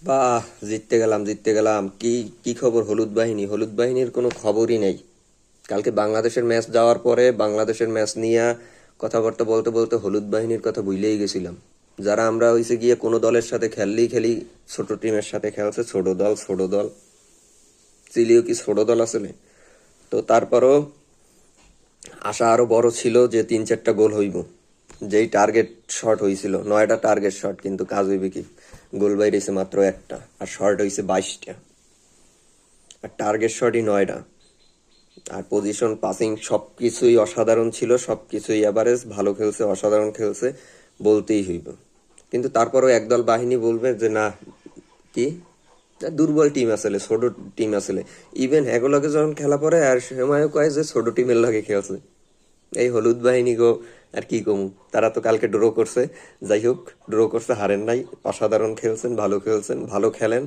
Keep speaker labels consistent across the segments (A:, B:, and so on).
A: বাহ, জিততে গেলাম জিততে গেলাম। কি কি খবর? হলুদ বাহিনী, হলুদ বাহিনীর কোনো খবরই নেই। কালকে বাংলাদেশের ম্যাচ যাওয়ার পরে বাংলাদেশের ম্যাচ নিয়ে কথাবার্তা বলতে বলতে হলুদ বাহিনীর কথা ভুলেই গেছিলাম। যারা আমরা হইছে গিয়ে কোনো দলের সাথে খেললেই খেলি, ছোট টিমের সাথে খেলছে, ছোট দল ছোট দল। চিলিও কি ছোট দল আসলে? তো তারপরও আশা আরো বড় ছিল যে 3-4টা গোল হইব। যেই টার্গেট শট হয়েছিল 9টা টার্গেট শট, কিন্তু কাজ হইবে কি? গোল বাইরেছে মাত্র একটা, আর শট হয়েছে 22টা, আর টার্গেট শটই 9টা। আর পজিশন, পাসিং সবকিছুই অসাধারণ ছিল, সবকিছুই এভারেজ, ভালো খেলছে, অসাধারণ খেলছে বলতেই হইব। কিন্তু তারপরও একদল বাহিনী বলবে যে না, কি দুর্বল টিম আসলে, ছোট টিম আসলে। ইভেন এগুলোকে যখন খেলা পড়ে আর সময়ও কয় যে ছোট টিমের লাগে খেলছে। এই হলুদ বাহিনী গো, আর কি কমু, তারা তো কালকে ড্র করছে। যাই হোক, ড্র করছে, হারেন নাই, অসাধারণ খেলছেন, ভালো খেলছেন, ভালো খেলেন।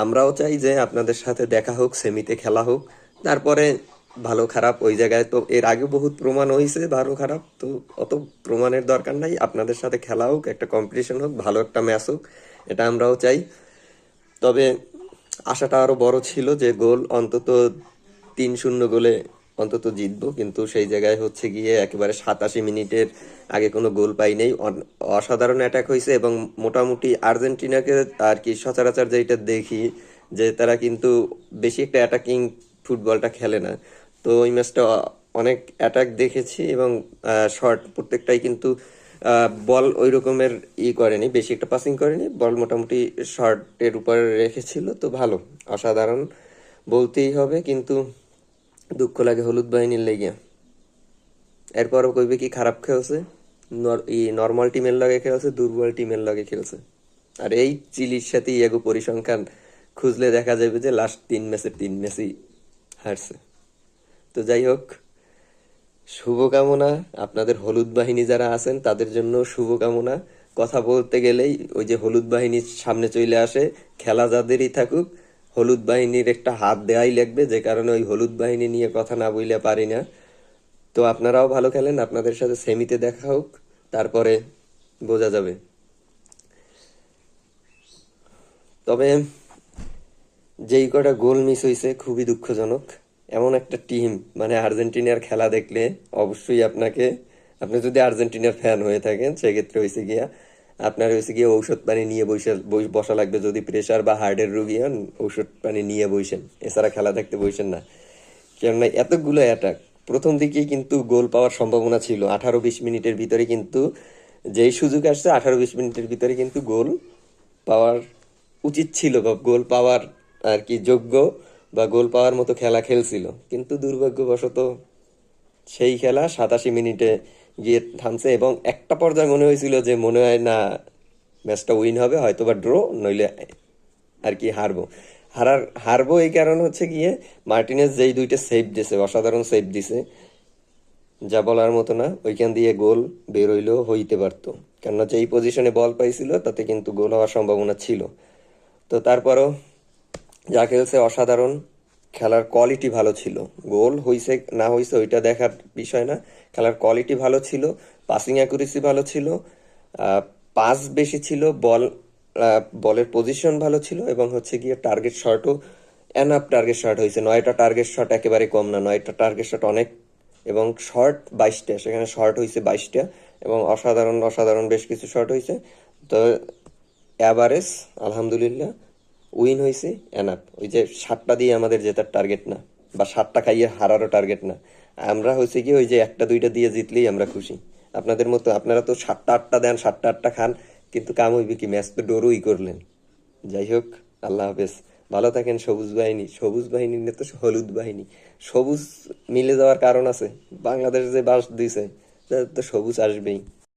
A: আমরাও চাই যে আপনাদের সাথে দেখা হোক, সেমিতে খেলা হোক। তারপরে ভালো খারাপ ওই জায়গায় তো এর আগে বহুত প্রমাণ হয়েছে, ভালো খারাপ তো অত প্রমাণের দরকার নাই। আপনাদের সাথে খেলা হোক, একটা কম্পিটিশন হোক, ভালো একটা ম্যাচ হোক, এটা আমরাও চাই। তবে আশাটা আরো বড় ছিল যে গোল অন্তত 3-0 গোলে অন্তত জিতবো, কিন্তু সেই জায়গায় হচ্ছে গিয়ে একেবারে 87 মিনিটের আগে কোনো গোল পাই নাই। অসাধারণ অ্যাটাক হয়েছে, এবং মোটামুটি আর্জেন্টিনাকে আর কি সচরাচর যেটা দেখি যে তারা কিন্তু বেশি একটা অ্যাটাকিং ফুটবলটা খেলে না। তো ওই ম্যাচটা অনেক অ্যাটাক দেখেছি, এবং শর্ট প্রত্যেকটাই কিন্তু বল ওই রকমের করেনি, বেশি একটা পাসিং করেনি, বল মোটামুটি শর্টের উপরে রেখেছিল। তো ভালো, অসাধারণ বলতেই হবে। কিন্তু দুঃখ লাগে হলুদ বাহিনীর লেগে। এরপরও কইবে কি খারাপ খেলছে, নর্মাল টিমের লগে খেলছে, দুর্বল টিমের লগে খেলছে। আর এই চিলির সাথে এগো পরিসংখ্যান খুঁজলে দেখা যাবে যে লাস্ট 3 ম্যাচে 3 ম্যাচই হারছে। তো যাই হোক, শুভকামনা আপনাদের হলুদ বাহিনী যারা আছেন তাদের জন্য শুভকামনা। কথা বলতে গেলেই ওই যে হলুদ বাহিনীর সামনে চলে আসে। খেলা যাদেরই থাকুক, হলুদ বাহিনীর একটা হাত দেওয়াই লাগবে, যে কারণে ওই হলুদ বাহিনী নিয়ে কথা না বইলে পারি না। তো আপনারাও ভালো খেলেন, আপনাদের সাথে সেমিতে দেখা হোক, তারপরে বোঝা যাবে। তবে যেই কটা গোল মিস হয়েছে খুবই দুঃখজনক। এমন একটা টিম, মানে আর্জেন্টিনার খেলা দেখলে অবশ্যই আপনাকে, আপনি যদি আর্জেন্টিনার ফ্যান হয়ে থাকেন সেক্ষেত্রে হয়েছে গিয়া আপনার হয়েছে গিয়ে ঔষধ পানি নিয়ে বসা লাগবে। যদি প্রেশার বা হার্টের রুগী হন, ঔষধ পানি নিয়ে বসেন, এছাড়া খেলা দেখতে বসেন না। কেননা এতগুলো অ্যাটাক, প্রথম দিকেই কিন্তু গোল পাওয়ার সম্ভাবনা ছিল। 18-20 মিনিটের ভিতরে কিন্তু যেই সুযোগ আসছে, 18-20 মিনিটের ভিতরে কিন্তু গোল পাওয়ার উচিত ছিল, বা গোল পাওয়ার আর কি যোগ্য, বা গোল পাওয়ার মতো খেলা খেলছিল। কিন্তু দুর্ভাগ্যবশত সেই খেলা 87 মিনিটে গিয়ে থামছে, এবং একটা পর্যায়ে মনে হয়েছিল যে মনে হয় না ম্যাচটা উইন হবে, হয়তো বা ড্র, নইলে আর কি হারবো। হারবো এই কারণ হচ্ছে গিয়ে মার্টিনেজ যেই 2টা সেভ দিছে, অসাধারণ সেভ দিছে, যা বলার মতো না। ওইখান দিয়ে গোল বের হইলেও হইতে পারতো, কেননা যেই পজিশনে বল পাইছিল তাতে কিন্তু গোল হওয়ার সম্ভাবনা ছিল। তো তারপরও যা খেলছে অসাধারণ, খেলার কোয়ালিটি ভালো ছিল। গোল হইছে না হইছে ওইটা দেখার বিষয় না, খেলার কোয়ালিটি ভালো ছিল, পাসিং অ্যাকুরেসি ভালো ছিল, পাস বেশি ছিল, বলের পজিশন ভালো ছিল, এবং হচ্ছে গিয়ে টার্গেট শটও এনাফ টার্গেট শট হয়েছে। 9টা টার্গেট শট একেবারে কম না, 9টা টার্গেট শট অনেক। এবং শর্ট 22টা, সেখানে শর্ট হয়েছে 22টা, এবং অসাধারণ অসাধারণ বেশ কিছু শর্ট হয়েছে। তো অ্যাভারেজ আলহামদুলিল্লাহ, উইন হয়েছে এনাফ। ওই যে 7টা দিয়ে আমাদের জেতার টার্গেট না, বা 7টা খাইয়ে হারারও টার্গেট না। আমরা হয়েছে কি ওই যে 1টা 2টা দিয়ে জিতলেই আমরা খুশি। আপনাদের মতো আপনারা তো 7টা 8টা দেন, 7টা 8টা খান, কিন্তু কাম হইবে কি? ম্যাচ তো ডোরই করলেন। যাই হোক, আল্লাহ হাফেজ, ভালো থাকেন। সবুজ বাহিনী, সবুজ বাহিনী নিয়ে তো হলুদ বাহিনী, সবুজ মিলে যাওয়ার কারণ আছে। বাংলাদেশ যে বাস দিছে, তো সবুজ আসবেই।